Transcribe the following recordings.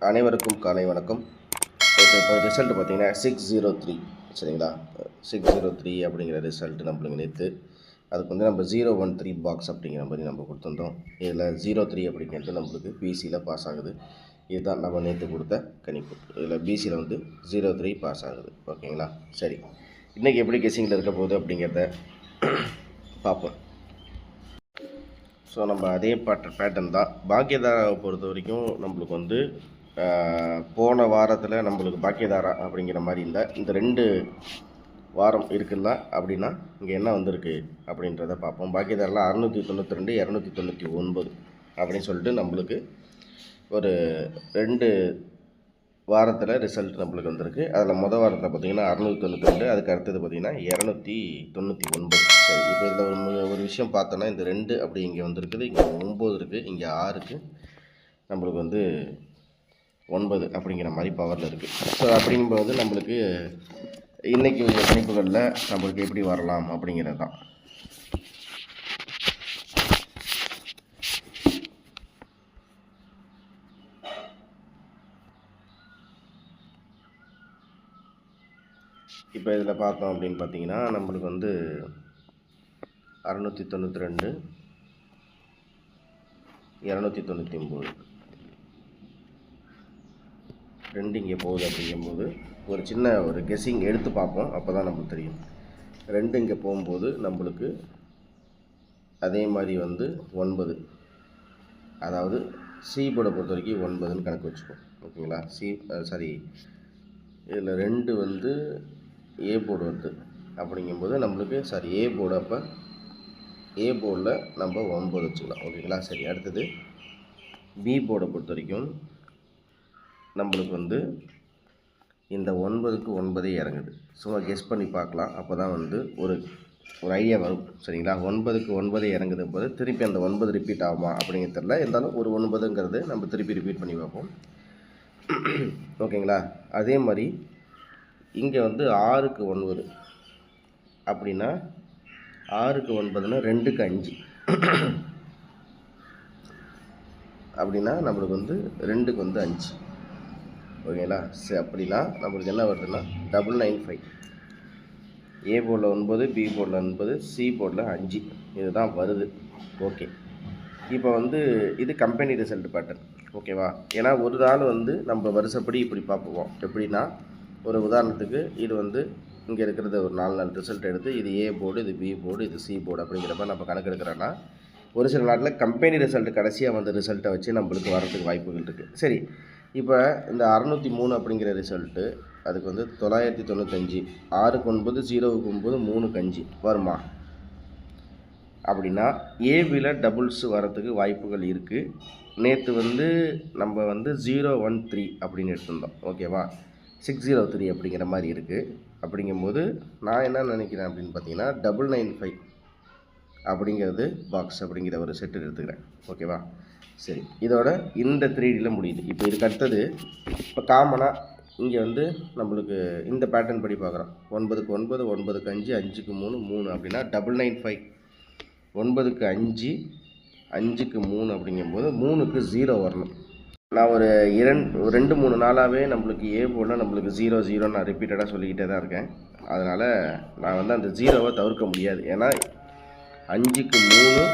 அனைவருக்கும் காலை வணக்கம். இப்போ ரிசல்ட் பார்த்தீங்கன்னா 603 சரிங்களா. 603 அப்படிங்கிற ரிசல்ட் நம்மளுக்கு நேற்று அதுக்கு வந்து நம்ம 013 பாக்ஸ் அப்படிங்கிற மாதிரி நம்ம கொடுத்துருந்தோம். இதில் 03 அப்படிங்கிறது நம்மளுக்கு பிசியில் பாஸ் ஆகுது. இதுதான் நம்ம நேற்று கொடுத்த கணிப்பு. இதில் பிசியில் வந்து 03 பாஸ் ஆகுது. ஓகேங்களா. சரி, இன்றைக்கி எப்படி கெஸ்ஸிங்கில் இருக்க போகுது அப்படிங்கிறத பார்ப்போம். ஸோ நம்ம அதே பேட்டர்ன் தான். பாக்கியதாராவை பொறுத்த வரைக்கும் நம்மளுக்கு வந்து போன வாரத்தில் நம்மளுக்கு பாக்கியதாரா அப்படிங்கிற மாதிரி இல்லை. இந்த 2 வாரம் இருக்குல்ல அப்படின்னா இங்கே என்ன வந்திருக்கு அப்படின்றத பார்ப்போம். பாக்கியதாரில் 692 299 அப்படின்னு சொல்லிட்டு நம்மளுக்கு ஒரு 2 வாரத்தில் ரிசல்ட் நம்மளுக்கு வந்திருக்கு. அதில் மொதல் வாரத்தில் பார்த்திங்கன்னா 692, அதுக்கு அடுத்தது பார்த்திங்கன்னா 299. சரி, இப்போ இதில் ஒரு விஷயம் பார்த்தோன்னா இந்த 2 அப்படி இங்கே வந்திருக்குது, இங்கே 9 இருக்குது, இங்கே 6 நம்மளுக்கு வந்து 9 அப்படிங்கிற மாதிரி பவரில் இருக்குது. ஸோ அப்படிங்கும்போது நம்மளுக்கு இன்றைக்கி உள்ள கணிப்புகளில் நம்மளுக்கு எப்படி வரலாம் அப்படிங்கிறது தான். இப்போ இதில் பார்த்தோம் அப்படின்னு பார்த்தீங்கன்னா நம்மளுக்கு வந்து 692 299 2 இங்கே போகுது. அப்படிங்கும்போது ஒரு சின்ன ஒரு கெஸ்ஸிங் எடுத்து பார்ப்போம், அப்போ தான் நமக்கு தெரியும். 2 இங்கே போகும்போது நம்மளுக்கு அதே மாதிரி வந்து 9, அதாவது சி போர்டை பொறுத்த வரைக்கும் 9ன்னு கணக்கு வச்சுப்போம். ஓகேங்களா. சாரி, இதில் 2 வந்து ஏ போர்டு வருது அப்படிங்கும்போது நம்மளுக்கு ஏ போர்டு, அப்போ ஏ போர்டில் நம்ம 9 வச்சுக்கலாம். ஓகேங்களா. சரி, அடுத்தது பி போர்டை பொறுத்த வரைக்கும் நம்மளுக்கு வந்து இந்த 9க்கு 9 இறங்குது. சும்மா கெஸ் பண்ணி பார்க்கலாம், அப்போ தான் வந்து ஒரு ஐடியா வரும். சரிங்களா. 9க்கு 9 இறங்குது போது திருப்பி அந்த 9 ரிப்பீட் ஆகுமா அப்படிங்கிறது தெரியல. இருந்தாலும் ஒரு 9ங்கிறது நம்ம திருப்பி ரிப்பீட் பண்ணி பார்ப்போம். ஓகேங்களா. அதே மாதிரி இங்கே வந்து 6க்கு 9 அப்படின்னா 6க்கு 9ன்னா 2க்கு 5 அப்படின்னா நம்மளுக்கு வந்து 2க்கு வந்து 5. ஓகேங்களா. சரி, அப்படின்னா நம்மளுக்கு என்ன வருதுன்னா 995. ஏ போர்டில் 9, பி போர்டில் 9, சி போர்டில் 5, இதுதான் வருது. ஓகே, இப்போ வந்து இது கம்பெனி ரிசல்ட் பேட்டர்ன். ஓகேவா. ஏன்னா ஒரு நாள் வந்து நம்ம வருஷப்படி இப்படி பார்ப்போம். எப்படின்னா ஒரு உதாரணத்துக்கு இது வந்து இங்கே இருக்கிறத ஒரு 4 நாள் ரிசல்ட் எடுத்து இது ஏ போர்டு, இது பி போர்டு, இது சி போர்டு அப்படிங்கிறப்ப நம்ம கணக்கு எடுக்கிறோன்னா ஒரு சில நாட்டில் கம்பெனி ரிசல்ட் கடைசியாக வந்த ரிசல்ட்டை வச்சு நம்மளுக்கு வரதுக்கு வாய்ப்புகள் இருக்குது. சரி, இப்போ இந்த 603 அப்படிங்கிற ரிசல்ட்டு அதுக்கு வந்து 995, 6க்கு 9, 0க்கு 9, 3க்கு 5 வருமா அப்படின்னா ஏபியில் டபுள்ஸ் வரத்துக்கு வாய்ப்புகள் இருக்குது. நேற்று வந்து நம்ம வந்து 013 அப்படின்னு எடுத்திருந்தோம். ஓகேவா. 603 அப்படிங்கிற மாதிரி இருக்குது. அப்படிங்கும்போது நான் என்ன நினைக்கிறேன் அப்படின்னு பார்த்தீங்கன்னா 995 அப்படிங்கிறது பாக்ஸ் அப்படிங்கிற ஒரு செட்டு எடுத்துக்கிறேன். ஓகேவா. சரி, இதோட இந்த 3Dயில் முடியுது. இப்போ இதுக்கு அடுத்தது இப்போ காமனாக இங்கே வந்து நம்மளுக்கு இந்த பேட்டர்ன் படி பார்க்குறோம். 9க்கு 9, 9க்கு 5, 5க்கு 3, 3 அப்படின்னா 995. 9க்கு 5, 5க்கு 3 அப்படிங்கும்போது 3க்கு 0 வரணும். நான் ஒரு 2-3 நாளாகவே நம்மளுக்கு ஏ போர்டில் நம்மளுக்கு 0 நான் ரிப்பீட்டடாக சொல்லிக்கிட்டே தான் இருக்கேன். அதனால் நான் வந்து அந்த 0வை தவிர்க்க முடியாது. ஏன்னா 5க்கு 3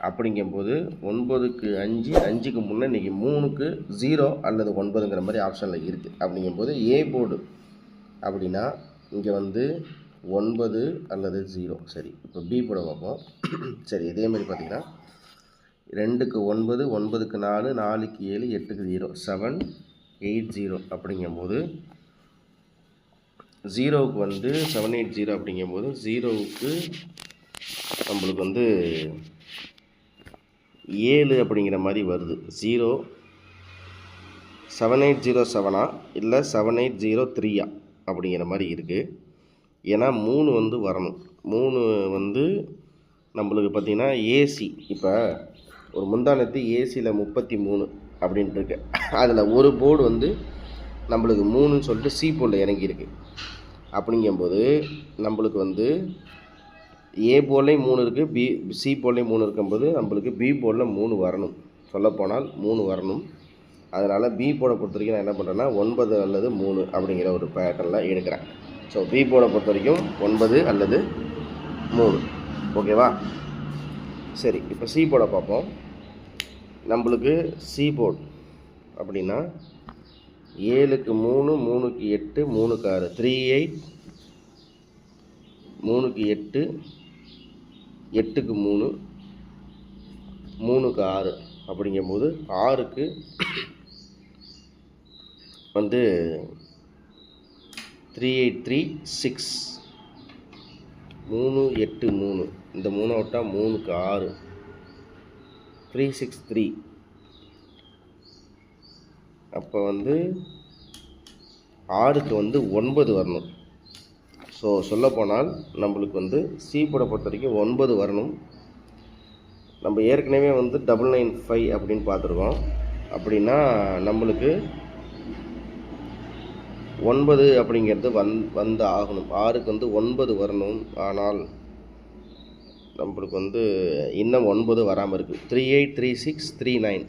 அப்படிங்கும்போது 9க்கு 5, 5க்கு 3, இன்றைக்கி 3க்கு 0 அல்லது 9ங்கிற மாதிரி ஆப்ஷனில் இருக்குது. அப்படிங்கும்போது ஏ போர்டு அப்படின்னா இங்கே வந்து 9 அல்லது 0. சரி, இப்போ பி போர்டை பார்ப்போம். சரி, இதேமாதிரி பார்த்திங்கன்னா 2க்கு 9, 9க்கு 4, 4க்கு 7, 8க்கு 0, 780 அப்படிங்கும்போது 0வுக்கு வந்து 780 அப்படிங்கும்போது 0வுக்கு நம்மளுக்கு வந்து 7 அப்படிங்கிற மாதிரி வருது. 0 7807 இல்லை 7803 அப்படிங்கிற மாதிரி இருக்குது. ஏன்னா 3 வந்து வரணும். 3 வந்து நம்மளுக்கு பார்த்திங்கன்னா ஏசி, இப்போ ஒரு முந்தானத்து ஏசியில் 33 அப்படின்ட்டு இருக்கு. அதில் ஒரு போர்டு வந்து நம்மளுக்கு 3ன்னு சொல்லிட்டு சி போர்டில் இறங்கியிருக்கு. அப்படிங்கும்போது நம்மளுக்கு வந்து ஏ போர்ட்லேயும் 3 இருக்குது, சி போர்ட்லேயும் 3 இருக்கும்போது நம்மளுக்கு பி போர்டில் 3 வரணும். சொல்லப்போனால் 3 வரணும். அதனால் பி போர்டை பொறுத்த வரைக்கும் நான் என்ன பண்ணுறேன்னா 9 அல்லது 3 அப்படிங்கிற ஒரு பேட்டர்னில் எடுக்கிறேன். ஸோ பி போர்டை பொறுத்த வரைக்கும் 9 அல்லது 3. ஓகேவா? சரி, இப்போ சி போர்டை பார்ப்போம். நம்மளுக்கு சி போர்டு அப்படின்னா 7க்கு 3, 3க்கு 8, 3க்கு 6, 3 8, 3க்கு 8, 8க்கு 3, 3க்கு 6 அப்படிங்கும்போது 6க்கு வந்து 3 8 3 6, 3 8 3, இந்த 3 விட்டால் 3க்கு 6, 3 6 3. அப்போ வந்து 6க்கு வந்து 9 வரணும். ஸோ சொல்லப்போனால் நம்மளுக்கு வந்து சி போர்டை பொறுத்த வரைக்கும் 9 வரணும். நம்ம ஏற்கனவே வந்து 995 அப்படின்னு பார்த்துருக்கோம். அப்படின்னா நம்மளுக்கு 9 அப்படிங்கிறது வந்து ஆகணும். 6க்கு வந்து 9 வரணும். ஆனால் நம்மளுக்கு வந்து இன்னும் 9 வராமல் இருக்குது. 3 8 3 6 3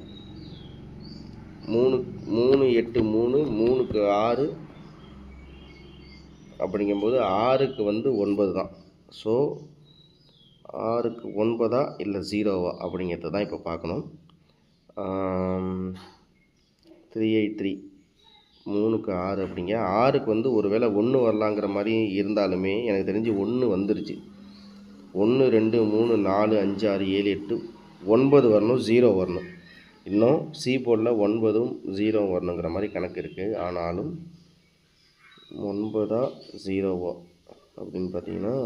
9, 3 8 3, 3க்கு 6 அப்படிங்கும்போது 6க்கு வந்து 9 தான். ஸோ 6க்கு 9 இல்லை 0வா அப்படிங்கிறத தான் இப்போ பார்க்கணும். 3 8 3, 3க்கு 6 அப்படிங்க. 6க்கு வந்து ஒரு வேளை 1 வரலாங்கிற மாதிரி இருந்தாலுமே எனக்கு தெரிஞ்சு 1 வந்துருச்சு. 1 2 3 4 5 6 7 8 9 வரணும், 0 வரணும். இன்னும் சி போர்டில் 9ம் 0 வரணுங்கிற மாதிரி கணக்கு இருக்குது. ஆனாலும் 9 0வா அப்படின்னு பார்த்தீங்கன்னா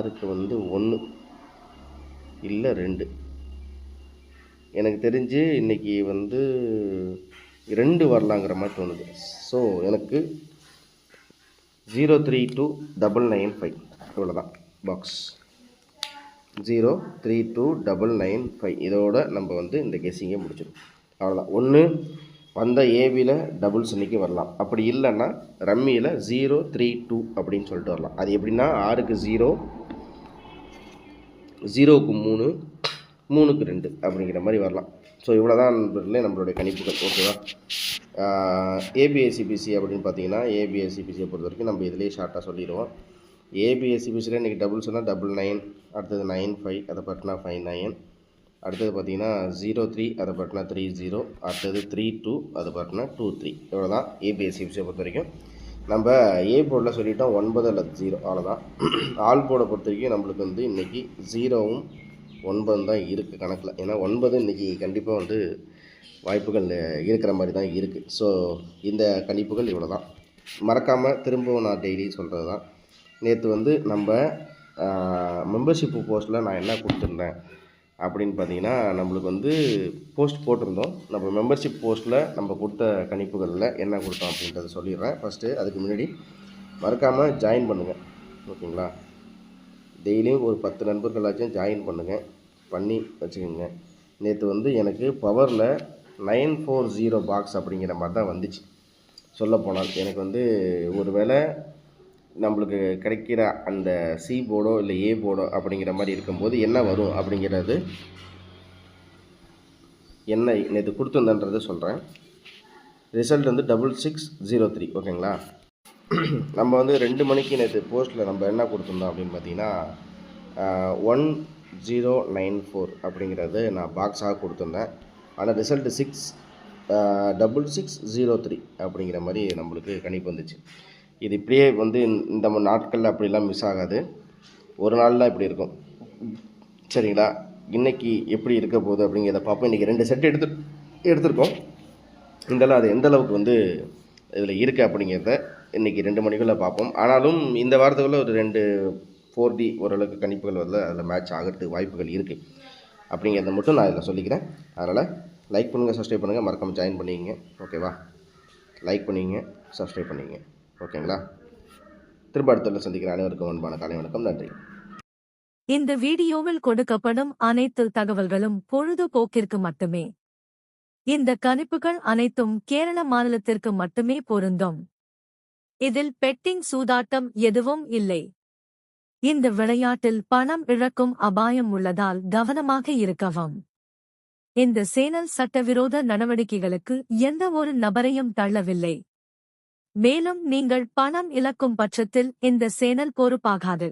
6க்கு வந்து 1 இல்லை 2. எனக்கு தெரிஞ்சு இன்றைக்கி வந்து 2 வரலாங்கிற மாதிரி தோணுது. ஸோ எனக்கு 0329995 இவ்வளோதான் பாக்ஸ். 0329995 இதோட நம்ம வந்து இந்த கெஸ்ஸிங்கை முடிச்சிடும். அவ்வளோதான். ஒன்று வந்த ஏபியில் டபுள்ஸ் இன்றைக்கி வரலாம். அப்படி இல்லைன்னா ரம்மியில் 032 அப்படின்னு சொல்லிட்டு வரலாம். அது எப்படின்னா 6க்கு 0, 0க்கு 3, 3க்கு 2 அப்படிங்கிற மாதிரி வரலாம். ஸோ இவ்வளோ தான் நம்மளுடைய கணிப்புகள். ஓகேவா? ஏபிஎஸ்சிபிசி அப்படின்னு பார்த்தீங்கன்னா ஏபிஎஸ்சிபிசியை பொறுத்த வரைக்கும் நம்ம இதிலேயே ஷார்ட்டாக சொல்லிடுவோம். ஏபிஎஸ்சிபிசியில் இன்றைக்கி டபுள்ஸ்னால் 99, அடுத்தது 95, அதை பட்டினா 59, அடுத்தது பார்த்திங்கன்னா 03, அதை பட்டினா 30, அடுத்தது 32, அதை பட்டினா 23. இவ்வளோ தான் ஏபிஎஸ்சிபிசியை பொறுத்த வரைக்கும். நம்ம ஏ போர்டில் சொல்லிட்டோம் 9 அல்லது 0, அவ்வளோதான். ஆல் போர்டை பொறுத்த வரைக்கும் நம்மளுக்கு வந்து இன்றைக்கி 0வும் 9 தான் இருக்குது கணக்கில். ஏன்னா 9 இன்றைக்கி கண்டிப்பாக வந்து வாய்ப்புகள் இருக்கிற மாதிரி தான் இருக்குது. ஸோ இந்த கணிப்புகள் இவ்வளோ தான். மறக்காமல் திரும்பவும் நான் டெய்லி சொல்கிறது தான். நேற்று வந்து நம்ம மெம்பர்ஷிப்பு போஸ்ட்டில் நான் என்ன கொடுத்துருந்தேன் அப்படின்னு பார்த்தீங்கன்னா நம்மளுக்கு வந்து போஸ்ட் போட்டிருந்தோம். நம்ம மெம்பர்ஷிப் போஸ்ட்டில் நம்ம கொடுத்த கணிப்புகளில் என்ன கொடுத்தோம் அப்படின்றத சொல்லிடுறேன் ஃபஸ்ட்டு. அதுக்கு முன்னாடி மறக்காமல் ஜாயின் பண்ணுங்கள். ஓகேங்களா? டெய்லியும் ஒரு 10 நண்பர்களாச்சும் ஜாயின் பண்ணுங்கள், பண்ணி வச்சுக்கோங்க. நேற்று வந்து எனக்கு பவரில் 940 பாக்ஸ் அப்படிங்கிற மாதிரி தான் வந்துச்சு. சொல்லப்போனால் எனக்கு வந்து ஒரு வேளை நம்மளுக்கு கிடைக்கிற அந்த சி போர்டோ இல்லை ஏ போர்டோ அப்படிங்கிற மாதிரி இருக்கும்போது என்ன வரும் அப்படிங்கிறது என்ன நேற்று கொடுத்துருந்தேன்றதை சொல்கிறேன். ரிசல்ட் வந்து 6603. ஓகேங்களா? நம்ம வந்து 2 மணிக்கு நேற்று போஸ்ட்டில் நம்ம என்ன கொடுத்துருந்தோம் அப்படின்னு பார்த்தீங்கன்னா 1094 அப்படிங்கிறது நான் பாக்ஸாக கொடுத்துருந்தேன். ஆனால் ரிசல்ட்டு 6603 அப்படிங்கிற மாதிரி நம்மளுக்கு கணிப்பு வந்துச்சு. இது இப்படியே வந்து இந்த நாட்களில் அப்படிலாம் மிஸ் ஆகாது. ஒரு நாளில் இப்படி இருக்கும். சரிங்களா? இன்றைக்கி எப்படி இருக்க போகுது அப்படிங்கிறத பார்ப்போம். இன்றைக்கி 2 செட் எடுத்துருக்கோம். இருந்தாலும் அது எந்த அளவுக்கு வந்து இதில் இருக்குது அப்படிங்கிறத இன்றைக்கி 2 மணிக்குள்ளே பார்ப்போம். ஆனாலும் இந்த வாரத்துக்குள்ளே ஒரு 2 4D ஓரளவுக்கு கணிப்புகள் வந்து அதில் மேட்ச் ஆகிறதுக்கு வாய்ப்புகள் இருக்குது அப்படிங்கிறத மட்டும் நான் இதில் சொல்லிக்கிறேன். அதனால் லைக் பண்ணுங்கள், சப்ஸ்கிரைப் பண்ணுங்கள், மறக்காமல் ஜாயின் பண்ணிக்கங்க. ஓகேவா? லைக் பண்ணிங்க, சப்ஸ்கிரைப் பண்ணிங்க. ஓகேங்களா? திரும்ப அடுத்த சந்திக்கிற அனைவருக்கும் அன்பான காலை வணக்கம். நன்றி. இந்த வீடியோவில் கொடுக்கப்படும் அனைத்து தகவல்களும் பொழுதுபோக்கிற்கு மட்டுமே. இந்த கணிப்புகள் அனைத்தும் கேரள மாநிலத்திற்கு மட்டுமே பொருந்தும். இதில் பெட்டிங் சூதாட்டம் எதுவும் இல்லை. இந்த விளையாட்டில் பணம் இழக்கும் அபாயம் உள்ளதால் கவனமாக இருக்கவும். இந்த சேனல் சட்டவிரோத நடவடிக்கைகளுக்கு எந்த ஒரு நபரையும் தள்ளவில்லை. மேலும் நீங்கள் பணம் இழக்கும் பட்சத்தில் இந்த சேனல் பொறுப்பாகாது.